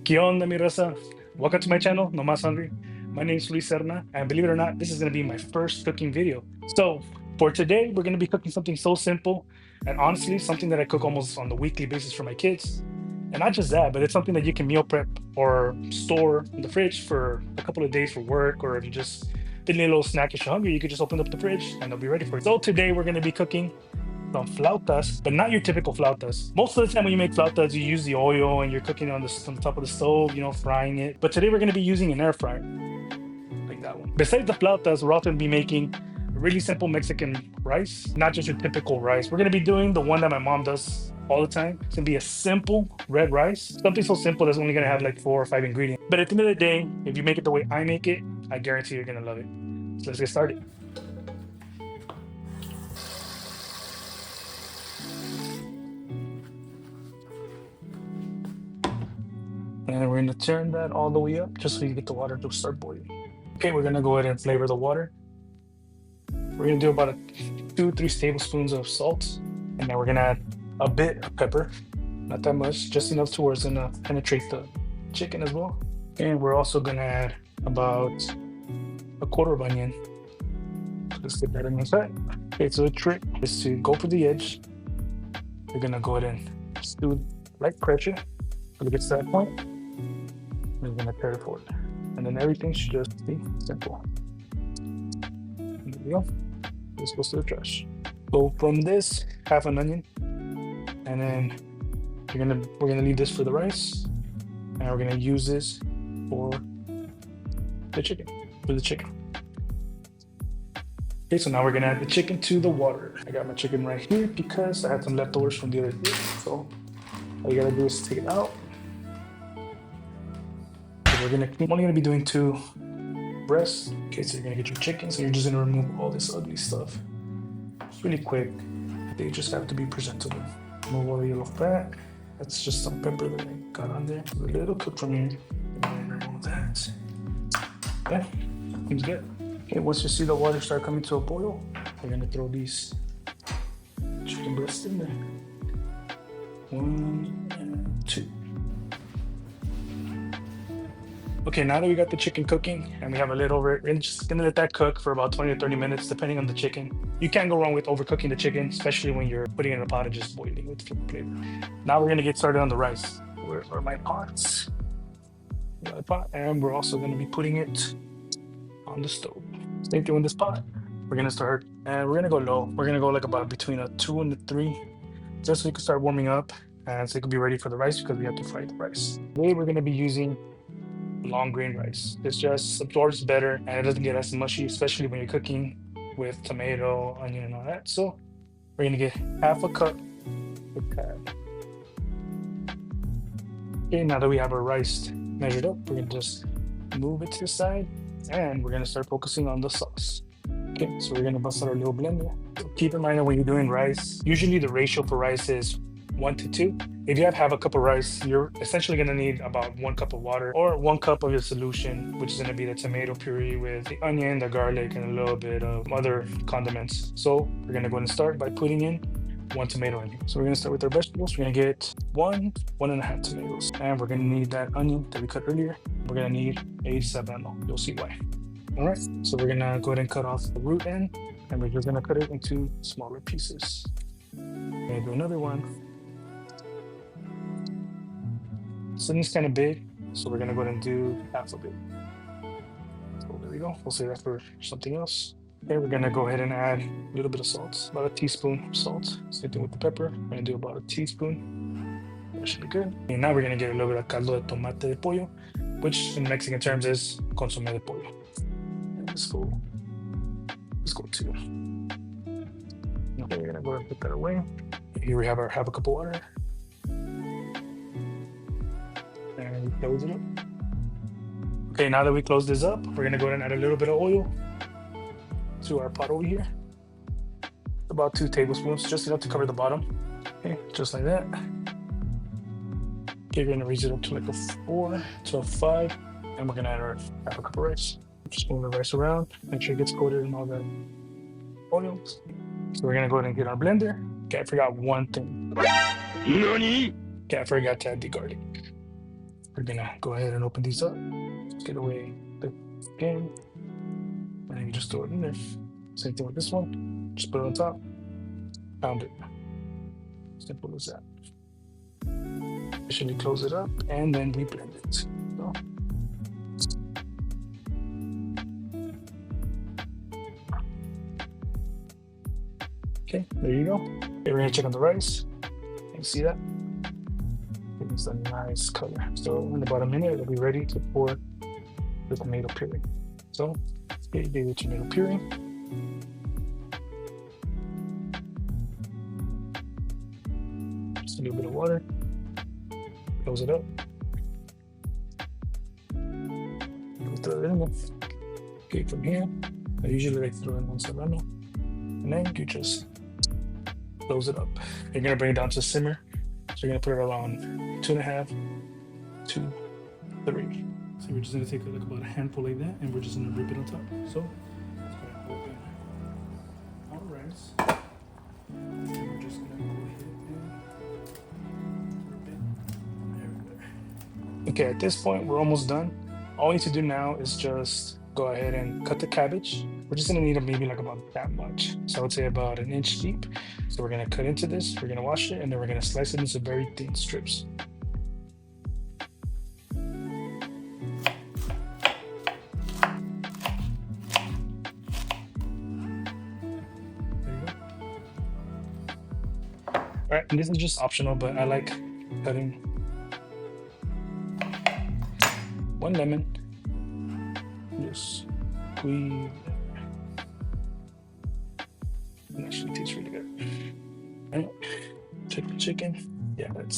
¿Qué onda, mi raza? Welcome to my channel, No Más Hungry. My name is Luis Serna, and believe it or not, this is going to be my first cooking video. So, for today, we're going to be cooking something so simple, and honestly, something that I cook almost on the weekly basis for my kids. And not just that, but it's something that you can meal prep or store in the fridge for a couple of days for work, or if you just feeling a little snackish or hungry, you could just open up the fridge and they'll be ready for it. So today, we're going to be cooking some flautas, but not your typical flautas. Most of the time when you make flautas, you use the oil and you're cooking on the top of the stove, frying it. But today we're going to be using an air fryer, like that one. Besides the flautas, we're also going to be making really simple Mexican rice, not just your typical rice. We're going to be doing the one that my mom does all the time. It's going to be a simple red rice, something so simple that's only going to have like 4 or 5 ingredients. But at the end of the day, if you make it the way I make it, I guarantee you're going to love it. So let's get started. And we're gonna turn that all the way up just so you get the water to start boiling. Okay, we're gonna go ahead and flavor the water. We're gonna do about 2-3 tablespoons of salt, and then we're gonna add a bit of pepper, not that much, just enough to where it's gonna penetrate the chicken as well. And we're also gonna add about a quarter of onion. So let's get that in the side. Okay, so the trick is to go for the edge. We're gonna go ahead and stew light pressure until it gets to that point. We're gonna tear it forward, and then everything should just be simple. And there we go. This goes to the trash. So from this, half an onion, and then we're gonna leave this for the rice, and we're gonna use this for the chicken. Okay, so now we're gonna add the chicken to the water. I got my chicken right here because I had some leftovers from the other day. So all you gotta do is take it out. I'm only gonna be doing 2 breasts. Okay, so you're gonna get your chicken. So you're just gonna remove all this ugly stuff. It's really quick. They just have to be presentable. Remove all the yellow fat. That's just some pepper that I got on there. A little cook from here. And remove that. Yeah, seems good. Okay, once you see the water start coming to a boil, we're gonna throw these chicken breasts in there. 1 and 2. Okay, now that we got the chicken cooking and we have a lid over it, we're just gonna let that cook for about 20 to 30 minutes, depending on the chicken. You can't go wrong with overcooking the chicken, especially when you're putting it in a pot and just boiling with flavor. Now we're gonna get started on the rice. Where are my pots? Got a pot, and we're also gonna be putting it on the stove. Same thing with this pot. We're gonna start, and we're gonna go low. We're gonna go like about between a 2 and a 3, just so you can start warming up, and so it can be ready for the rice because we have to fry the rice. Today we're gonna be using long grain rice. It just absorbs better and it doesn't get as mushy, especially when you're cooking with tomato, onion, and all that. So we're gonna get half a cup of that. Okay, now that we have our rice measured up, we're gonna just move it to the side and we're gonna start focusing on the sauce. Okay, so we're gonna bust out our little blender. So keep in mind that when you're doing rice, usually the ratio for rice is 1 to 2. If you have half a cup of rice, you're essentially gonna need about 1 cup of water or 1 cup of your solution, which is gonna be the tomato puree with the onion, the garlic, and a little bit of other condiments. So we're gonna go and start by putting in 1 tomato in here. So we're gonna start with our vegetables. We're gonna get 1.5 tomatoes. And we're gonna need that onion that we cut earlier. We're gonna need a serrano. You'll see why. All right, so we're gonna go ahead and cut off the root end, and we're just gonna cut it into smaller pieces. We're gonna do another one. So this is kind of big, so we're gonna go ahead and do half of it. So there we go. We'll save that for something else. Okay, we're gonna go ahead and add a little bit of salt, about a teaspoon of salt. Same thing with the pepper. We're gonna do about a teaspoon. That should be good. And now we're gonna get a little bit of caldo de tomate de pollo, which in Mexican terms is consome de pollo. And let's go 2. Okay, we're gonna go ahead and put that away. Here we have our half a cup of water. And we close it up. Okay, now that we close this up, we're gonna go ahead and add a little bit of oil to our pot over here. About 2 tablespoons, just enough to cover the bottom. Okay, just like that. Okay, we're gonna raise it up to like a 4 to a 5, and we're gonna add our half a cup of rice. Just move the rice around, make sure it gets coated in all that oil. So we're gonna go ahead and get our blender. Okay, I forgot one thing. NANI? Okay, I forgot to add the garlic. we're gonna go ahead and open these up. Just get away the skin, and then you just throw it in there. Same thing with this one. Just put it on top. Pound it. Simple as that. Officially close it up, and then we blend it. So. Okay, there you go. Okay, we're gonna check on the rice. You see that? It's a nice color. So in about a minute, it'll be ready to pour the tomato puree. So let's get the tomato puree. Just a little bit of water. Close it up. Throw it in there. Okay, from here, I usually like to throw in one serrano. And then you just close it up. You're gonna bring it down to simmer. So you're gonna put it around 2.5 to 3. So we're just gonna take like about a handful like that, and we're just gonna rip it on top. So let's go ahead and open our rice. And we're just gonna go ahead and rip it everywhere. Okay, at this point we're almost done. All we need to do now is just go ahead and cut the cabbage. We're just gonna need maybe like about that much. So I would say about 1 inch deep. So we're gonna cut into this, we're gonna wash it, and then we're gonna slice it into very thin strips. There you go. All right, and this is just optional, but I like cutting 1 lemon. Just squeeze. It actually tastes really good. All right, check the chicken. Yeah, that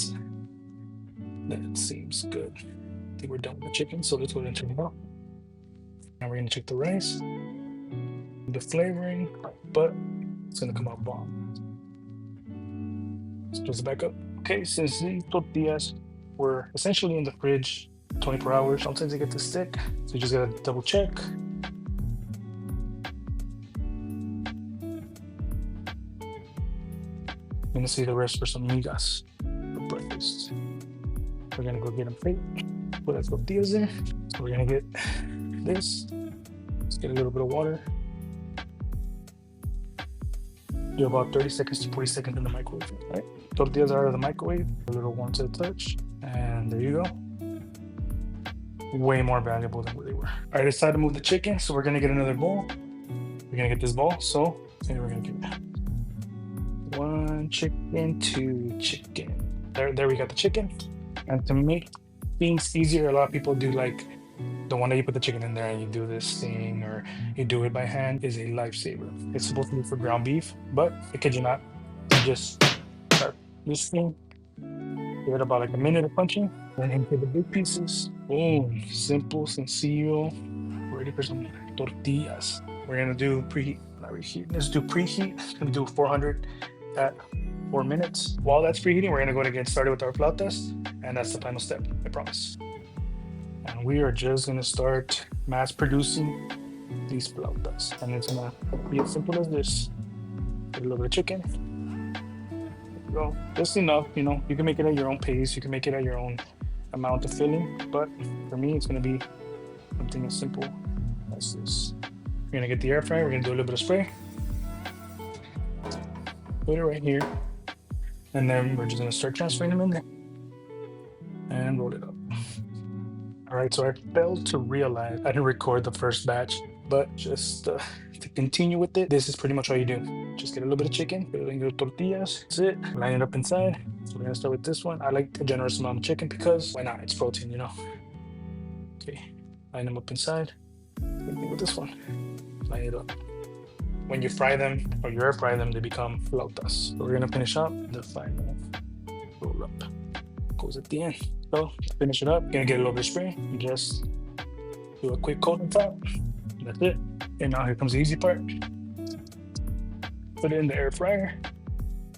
seems good. I think we're done with the chicken, so let's go ahead and turn it off. Now we're gonna check the rice, the flavoring, but it's gonna come out bomb. Let's close it back up. Okay, since these tortillas were essentially in the fridge 24 hours, sometimes they get to stick, so you just gotta double check. I'm gonna see the rest for some migas for breakfast. We're gonna go get them fake. Put our tortillas there. So we're gonna get this. Let's get a little bit of water. Do about 30 seconds to 40 seconds in the microwave. Right? Tortillas are out of the microwave. A little warm to the touch. And there you go. Way more valuable than what they were. All right, it's time to move the chicken. So we're gonna get another bowl. We're gonna get this bowl. So we're gonna get 1 chicken, 2 chicken. There we got the chicken. And to make things easier, a lot of people do like the one that you put the chicken in there and you do this thing, or you do it by hand, is a lifesaver. It's supposed to be for ground beef, but I kid you not, you just start this thing, give it about like a minute of punching, then into the big pieces. Boom, simple, sencillo, ready for some tortillas. We're gonna do preheat, not reheat. Let's do preheat. It's gonna do 400 at 4 minutes. While that's preheating, we're gonna go to get started with our flautas, and that's the final step, I promise. And we are just gonna start mass producing these flautas, and it's gonna be as simple as this. Get a little bit of chicken. There you go. Just enough, you know. You can make it at your own pace. You can make it at your own amount of filling, but for me, it's gonna be something as simple as this. We're gonna get the air fryer. We're gonna do a little bit of spray. Put it right here, and then we're just gonna start transferring them in there and roll it up. All right, so I failed to realize I didn't record the first batch, but just to continue with it, this is pretty much all you do. Just get a little bit of chicken, put it in your tortillas, that's it, line it up inside. So we're gonna start with this one. I like a generous amount of chicken because why not? It's protein, you know. Okay, line them up inside. Same thing with this one. Line it up. When you fry them or you air fry them, they become flautas. So we're gonna finish up the final roll up. Goes at the end. So finish it up. Gonna get a little bit of spray. And just do a quick coat on top. That's it. And now here comes the easy part. Put it in the air fryer.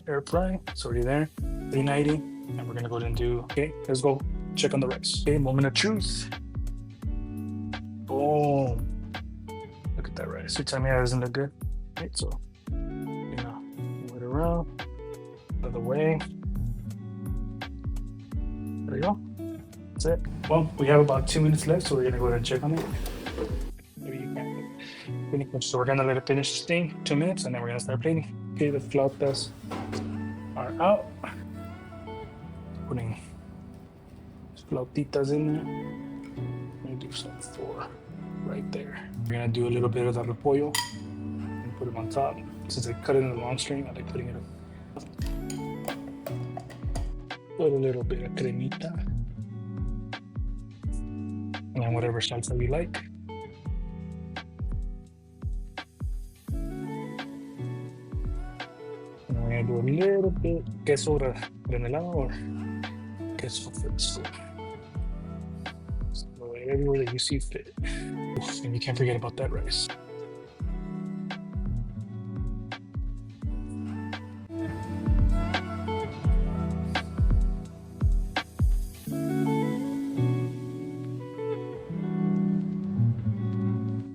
Air fry. It's already there. 390. And we're gonna go ahead and do. Okay, let's go check on the rice. Okay, moment of truth. Boom. Look at that rice. You tell me that doesn't look good. Right, so move it around, out of the way. There you go. That's it. Well, we have about 2 minutes left, so we're gonna go ahead and check on it. Maybe you can't. So we're gonna let it finish steam 2 minutes, and then we're gonna start plating. Okay, the flautas are out. Putting flautitas in there. I'm gonna do some 4 right there. We're gonna do a little bit of the repollo and put them on top. Since I cut it in the long string, I like putting it up. Put a little bit of cremita. And then whatever salsa we like. And we're gonna do a little bit queso granelado or queso fresco. So everywhere that you see fit. And you can't forget about that rice.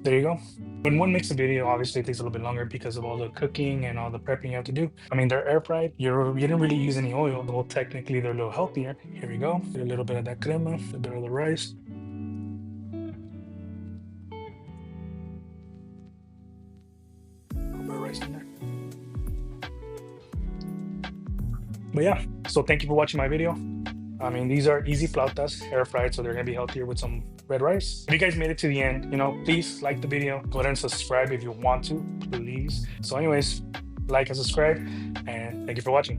There you go. When one makes a video, obviously it takes a little bit longer because of all the cooking and all the prepping you have to do. I mean, they're air fried. You didn't really use any oil. Well, technically they're a little healthier. Here we go. Get a little bit of that crema, a little bit of the rice. A little bit of rice in there. But yeah, so thank you for watching my video. I mean, these are easy flautas, air fried, so they're gonna be healthier with some red rice. If you guys made it to the end, please like the video. Go ahead and subscribe if you want to, please. So anyways, like and subscribe, and thank you for watching.